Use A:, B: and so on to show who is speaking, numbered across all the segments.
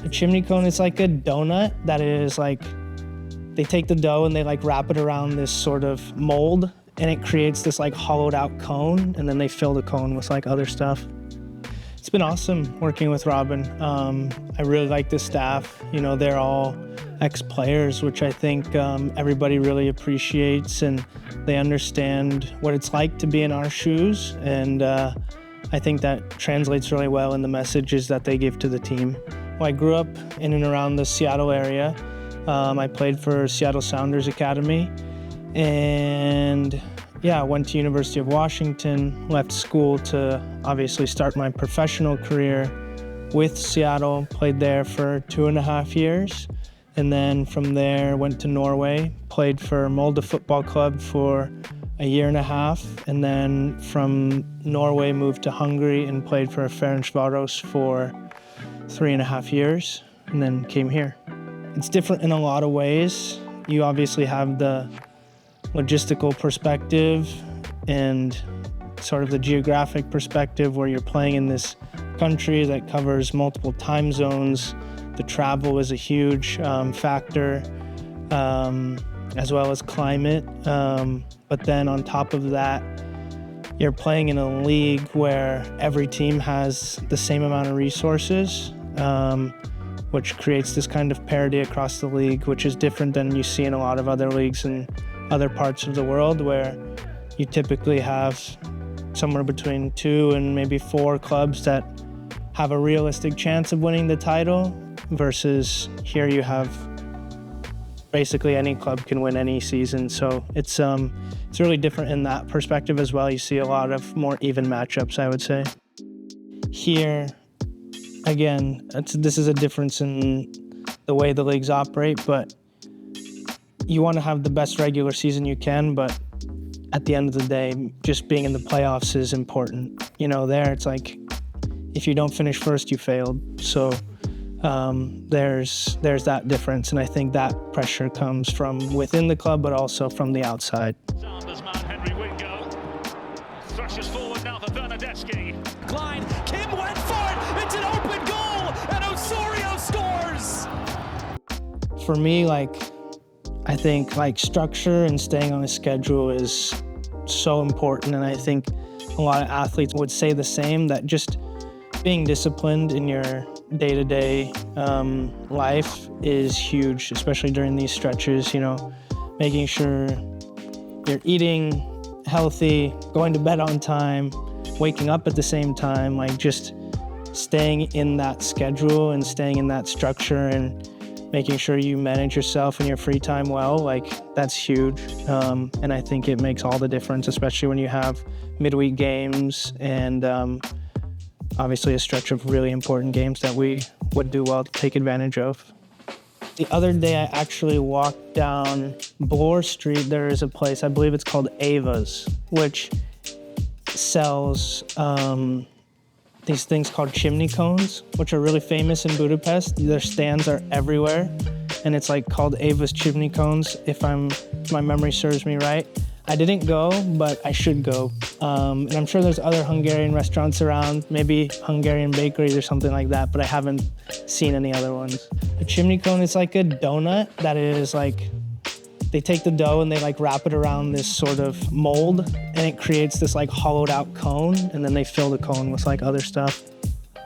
A: A chimney cone is like a donut that is like, they take the dough and they like wrap it around this sort of mold, and it creates this like hollowed out cone, and then they fill the cone with like other stuff. It's been awesome working with Robin. I really like the staff. You know, they're all ex-players, which I think everybody really appreciates, and they understand what it's like to be in our shoes. And I think that translates really well in the messages that they give to the team. Well, I grew up in and around the Seattle area. I played for Seattle Sounders Academy, and yeah, I went to University of Washington, left school to obviously start my professional career with Seattle, played there for 2.5 years, and then from there went to Norway, played for Molde Football Club for 1.5 years, and then from Norway moved to Hungary and played for Ferencváros for 3.5 years, and then came here. It's different in a lot of ways. You obviously have the logistical perspective and sort of the geographic perspective where you're playing in this country that covers multiple time zones. The travel is a huge factor, as well as climate. But then on top of that, you're playing in a league where every team has the same amount of resources, which creates this kind of parity across the league, which is different than you see in a lot of other leagues in other parts of the world, where you typically have somewhere between 2 and maybe 4 clubs that have a realistic chance of winning the title, versus here you have basically any club can win any season. So it's really different in that perspective as well. You see a lot of more even matchups, I would say. Here, again, this is a difference in the way the leagues operate, but you want to have the best regular season you can, but at the end of the day, just being in the playoffs is important. You know, there it's like, if you don't finish first, you failed. So there's that difference, and I think that pressure comes from within the club, but also from the outside.
B: Sanders man, Henry Wingo thrushes forward now for Bernadeschi.
C: Klein, Kim went for it. It's an open goal, and Osorio scores.
A: For me, I think structure and staying on a schedule is so important, and I think a lot of athletes would say the same, that just being disciplined in your day-to-day life is huge, especially during these stretches. You know, making sure you're eating healthy, going to bed on time, waking up at the same time, just staying in that schedule and staying in that structure and making sure you manage yourself and your free time well, that's huge. And I think it makes all the difference, especially when you have midweek games and obviously a stretch of really important games that we would do well to take advantage of. The other day I actually walked down Bloor Street. There is a place, I believe it's called Ava's, which sells these things called chimney cones, which are really famous in Budapest. Their stands are everywhere, and it's called Ava's chimney cones, if my memory serves me right. I didn't go, but I should go. And I'm sure there's other Hungarian restaurants around, maybe Hungarian bakeries or something like that, but I haven't seen any other ones. A chimney cone is like a donut that is they take the dough and they wrap it around this sort of mold, and it creates this hollowed out cone, and then they fill the cone with other stuff.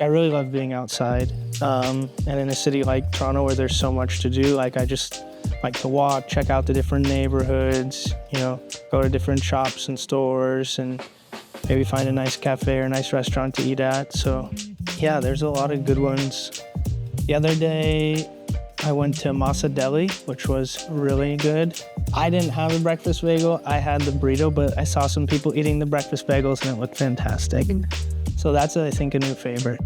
A: I really love being outside, and in a city like Toronto where there's so much to do, I just like to walk, check out the different neighborhoods, go to different shops and stores, and maybe find a nice cafe or a nice restaurant to eat at. So yeah, there's a lot of good ones. The other day, I went to Masa Deli, which was really good. I didn't have a breakfast bagel, I had the burrito, but I saw some people eating the breakfast bagels and it looked fantastic. So that's, I think, a new favorite.